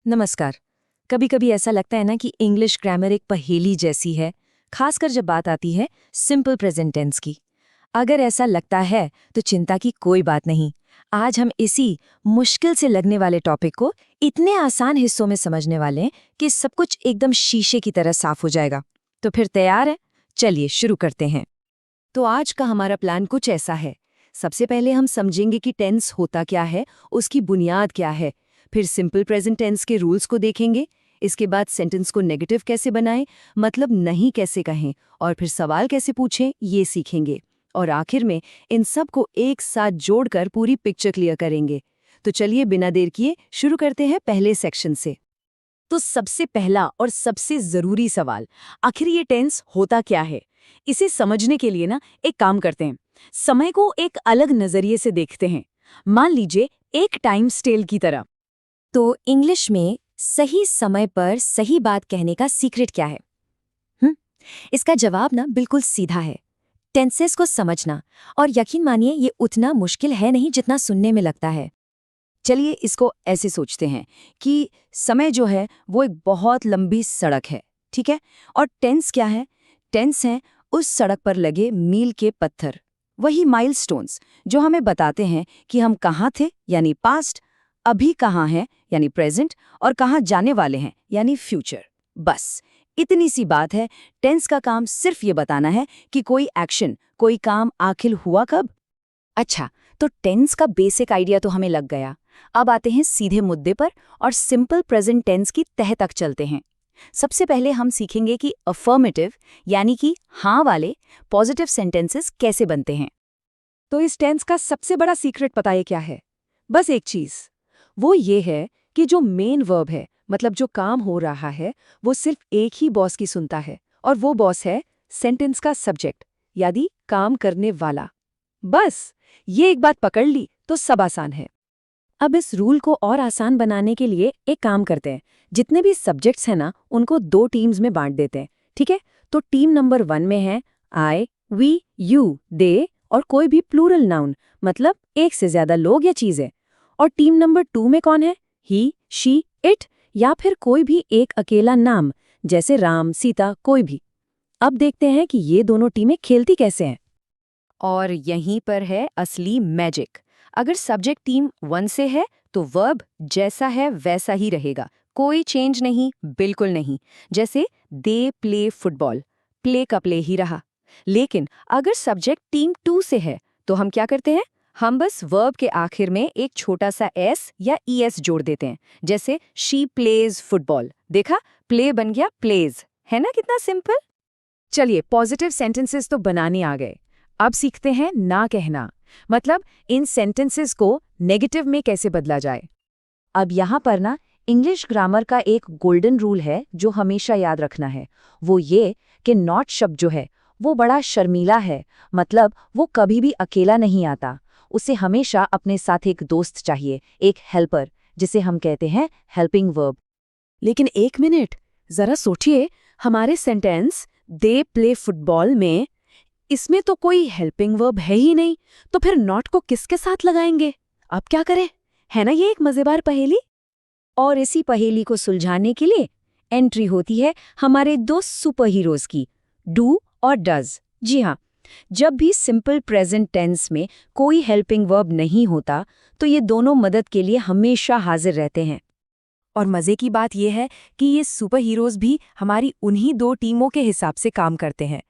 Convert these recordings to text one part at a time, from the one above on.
नमस्कार। कभी कभी ऐसा लगता है ना कि इंग्लिश ग्रामर एक पहेली जैसी है, खासकर जब बात आती है सिंपल प्रेजेंट टेंस की। अगर ऐसा लगता है तो चिंता की कोई बात नहीं। आज हम इसी मुश्किल से लगने वाले टॉपिक को इतने आसान हिस्सों में समझने वाले हैं कि सब कुछ एकदम शीशे की तरह साफ हो जाएगा। तो फिर तैयार है? चलिए शुरू करते हैं। तो आज का हमारा प्लान कुछ ऐसा है। सबसे पहले हम समझेंगे कि टेंस होता क्या है, उसकी बुनियाद क्या है। फिर सिंपल प्रेजेंट टेंस के रूल्स को देखेंगे। इसके बाद सेंटेंस को नेगेटिव कैसे बनाएं, मतलब नहीं कैसे कहें, और फिर सवाल कैसे पूछें, ये सीखेंगे। और आखिर में इन सब को एक साथ जोड़कर पूरी पिक्चर क्लियर करेंगे। तो चलिए बिना देर किए शुरू करते हैं पहले सेक्शन से। तो सबसे पहला और सबसे जरूरी सवाल, आखिर ये टेंस होता क्या है? इसे समझने के लिए ना एक काम करते हैं, समय को एक अलग नजरिए से देखते हैं। मान लीजिए एक टाइम स्केल की तरह। तो इंग्लिश में सही समय पर सही बात कहने का सीक्रेट क्या है? इसका जवाब ना बिल्कुल सीधा है, टेंसेस को समझना। और यकीन मानिए ये उतना मुश्किल है नहीं जितना सुनने में लगता है। चलिए इसको ऐसे सोचते हैं कि समय जो है वो एक बहुत लंबी सड़क है, ठीक है? और टेंस क्या है? टेंस है उस सड़क पर लगे मील के पत्थर, वही माइलस्टोन्स जो हमें बताते हैं कि हम कहाँ थे, यानी पास्ट, अभी कहाँ हैं, यानी प्रेजेंट, और कहाँ जाने वाले हैं, यानी फ्यूचर। बस इतनी सी बात है। टेंस का काम सिर्फ ये बताना है कि कोई एक्शन, कोई काम आखिर हुआ कब। अच्छा, तो टेंस का बेसिक आइडिया तो हमें लग गया। अब आते हैं सीधे मुद्दे पर और सिंपल प्रेजेंट टेंस की तह तक चलते हैं। सबसे पहले हम सीखेंगे कि अफर्मेटिव यानी कि हाँ वाले पॉजिटिव सेंटेंसेस कैसे बनते हैं। तो इस टेंस का सबसे बड़ा सीक्रेट पता है क्या है? बस एक चीज, वो ये है कि जो मेन वर्ब है, मतलब जो काम हो रहा है, वो सिर्फ एक ही बॉस की सुनता है, और वो बॉस है सेंटेंस का सब्जेक्ट, यानी काम करने वाला। बस ये एक बात पकड़ ली तो सब आसान है। अब इस रूल को और आसान बनाने के लिए एक काम करते हैं, जितने भी सब्जेक्ट्स हैं ना उनको दो टीम्स में बांट देते हैं, ठीक है? तो टीम नंबर 1 में है आई, वी, यू, दे और कोई भी प्लूरल नाउन, मतलब एक से ज्यादा लोग या चीजें। और टीम नंबर 2 में कौन है? ही, शी, इट, या फिर कोई भी एक अकेला नाम, जैसे राम, सीता, कोई भी। अब देखते हैं कि ये दोनों टीमें खेलती कैसे हैं। और यहीं पर है असली मैजिक। अगर सब्जेक्ट टीम 1 से है तो वर्ब जैसा है वैसा ही रहेगा, कोई चेंज नहीं, बिल्कुल नहीं। जैसे दे प्ले फुटबॉल, प्ले का प्ले ही रहा। लेकिन अगर सब्जेक्ट टीम 2 से है तो हम क्या करते हैं? हम बस वर्ब के आखिर में एक छोटा सा एस या ईएस जोड़ देते हैं, जैसे शी प्लेज फुटबॉल। देखा, प्ले बन गया प्लेज। है ना कितना सिंपल? चलिए पॉजिटिव सेंटेंसेस तो बनाने आ गए। अब सीखते हैं ना कहना, मतलब इन सेंटेंसेस को नेगेटिव में कैसे बदला जाए। अब यहाँ पर ना इंग्लिश ग्रामर का एक गोल्डन रूल है जो हमेशा याद रखना है। वो ये कि नॉट शब्द जो है वो बड़ा शर्मीला है, मतलब वो कभी भी अकेला नहीं आता। उसे हमेशा अपने साथ एक दोस्त चाहिए, एक हेल्पर, जिसे हम कहते हैं हेल्पिंग वर्ब। लेकिन एक मिनट, जरा सोचिए, हमारे सेंटेंस दे प्ले फुटबॉल में इसमें तो कोई हेल्पिंग वर्ब है ही नहीं, तो फिर नॉट को किसके साथ लगाएंगे? अब क्या करें? है ना ये एक मजेदार पहेली। और इसी पहेली को सुलझाने के लिए एंट्री होती है हमारे दो सुपर हीरोज की, डू और डज। जी हाँ, जब भी सिंपल प्रेजेंट टेंस में कोई हेल्पिंग वर्ब नहीं होता तो ये दोनों मदद के लिए हमेशा हाजिर रहते हैं। और मजे की बात यह है कि ये सुपर हीरोज भी हमारी उन्हीं दो टीमों के हिसाब से काम करते हैं।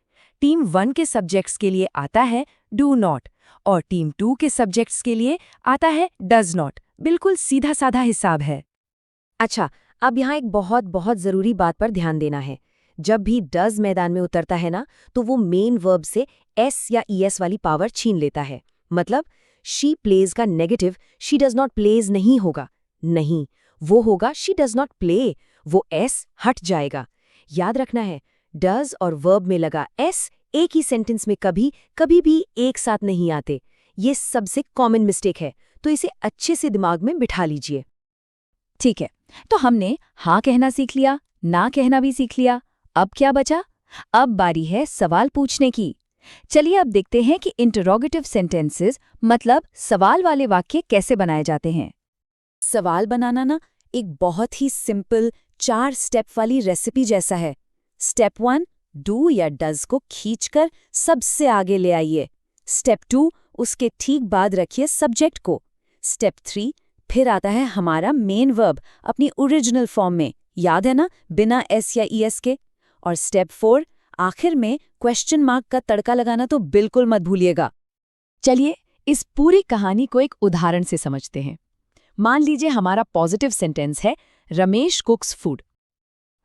टीम 1 के सब्जेक्ट्स के लिए आता है डू नॉट, और टीम 2 के सब्जेक्ट्स के लिए आता है डज नॉट। बिल्कुल सीधा साधा हिसाब है। अच्छा, अब यहाँ एक बहुत बहुत जरूरी बात पर ध्यान देना है। जब भी डज मैदान में उतरता है ना, तो वो मेन वर्ब से एस या ईएस वाली पावर छीन लेता है। मतलब शी प्लेज का negative she does not plays नहीं होगा, नहीं, वो होगा शी डज नॉट प्ले। वो एस हट जाएगा। याद रखना है, डज और वर्ब में लगा एस एक ही सेंटेंस में कभी कभी भी एक साथ नहीं आते। ये सबसे कॉमन मिस्टेक है, तो इसे अच्छे से दिमाग में बिठा लीजिए। ठीक है, तो हमने हाँ कहना सीख लिया, ना कहना भी सीख लिया। अब क्या बचा? अब बारी है सवाल पूछने की। चलिए अब देखते हैं कि इंटरोगेटिव सेंटेंसेस, मतलब सवाल वाले वाक्य कैसे बनाए जाते हैं। सवाल बनाना ना एक बहुत ही सिंपल 4 स्टेप वाली रेसिपी जैसा है। स्टेप 1, डू या डज को खींचकर सबसे आगे ले आइए। स्टेप 2, उसके ठीक बाद रखिए सब्जेक्ट को। स्टेप 3, फिर आता है हमारा मेन वर्ब अपनी ओरिजिनल फॉर्म में, याद है ना, बिना एस या ईएस के। और स्टेप 4, आखिर में क्वेश्चन मार्क का तड़का लगाना तो बिल्कुल मत भूलिएगा। चलिए इस पूरी कहानी को एक उदाहरण से समझते हैं। मान लीजिए हमारा पॉजिटिव सेंटेंस है रमेश कुक्स फूड।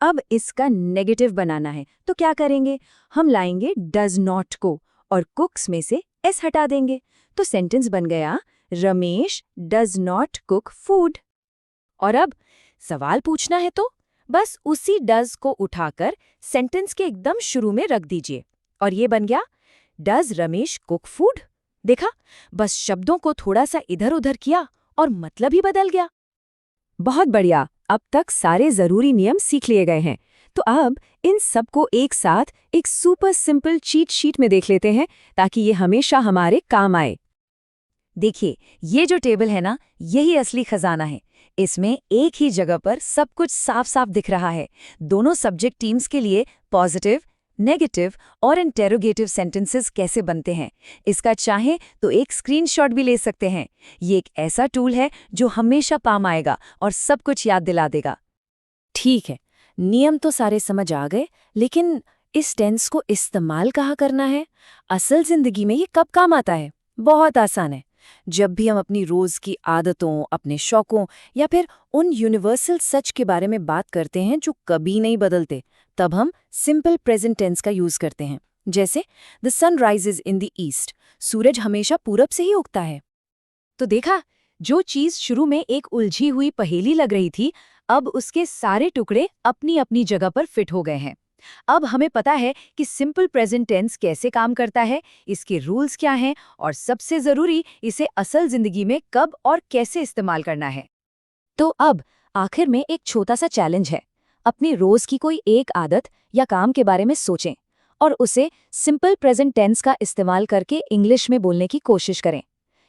अब इसका नेगेटिव बनाना है तो क्या करेंगे, हम लाएंगे डज नॉट को और कुक्स में से एस हटा देंगे। तो सेंटेंस बन गया Ramesh does not cook food. और अब सवाल पूछना है तो बस उसी डज को उठाकर सेंटेंस के एकदम शुरू में रख दीजिए और ये बन गया डज रमेश कुक फूड। देखा, बस शब्दों को थोड़ा सा इधर उधर किया और मतलब ही बदल गया। बहुत बढ़िया, अब तक सारे जरूरी नियम सीख लिए गए हैं। तो अब इन सब को एक साथ एक सुपर सिंपल चीट शीट में देख लेते हैं ताकि ये हमेशा हमारे काम आए। देखिए, ये जो टेबल है ना, यही असली खजाना है। इसमें एक ही जगह पर सब कुछ साफ साफ दिख रहा है। दोनों सब्जेक्ट टीम्स के लिए पॉजिटिव, नेगेटिव और इंटेरोगेटिव सेंटेंसेस कैसे बनते हैं, इसका चाहे तो एक स्क्रीनशॉट भी ले सकते हैं। ये एक ऐसा टूल है जो हमेशा काम आएगा और सब कुछ याद दिला देगा। ठीक है, नियम तो सारे समझ आ गए, लेकिन इस टेंस को इस्तेमाल कहाँ करना है? असल जिंदगी में ये कब काम आता है? बहुत आसान है। जब भी हम अपनी रोज की आदतों, अपने शौकों या फिर उन यूनिवर्सल सच के बारे में बात करते हैं जो कभी नहीं बदलते, तब हम सिंपल प्रेजेंट टेंस का यूज करते हैं। जैसे the sun rises in the east, सूरज हमेशा पूरब से ही उगता है। तो देखा, जो चीज शुरू में एक उलझी हुई पहेली लग रही थी, अब उसके सारे टुकड़े अपनी अपनी जगह पर फिट हो गए हैं। अब हमें पता है कि सिंपल प्रेजेंट टेंस कैसे काम करता है, इसके रूल्स क्या हैं और सबसे जरूरी, इसे असल जिंदगी में कब और कैसे इस्तेमाल करना है। तो अब आखिर में एक छोटा सा चैलेंज है। अपनी रोज की कोई एक आदत या काम के बारे में सोचें और उसे सिंपल प्रेजेंट टेंस का इस्तेमाल करके इंग्लिश में बोलने की कोशिश करें।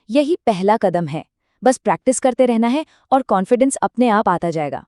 यही पहला कदम है। बस प्रैक्टिस करते रहना है और कॉन्फिडेंस अपने आप आता जाएगा।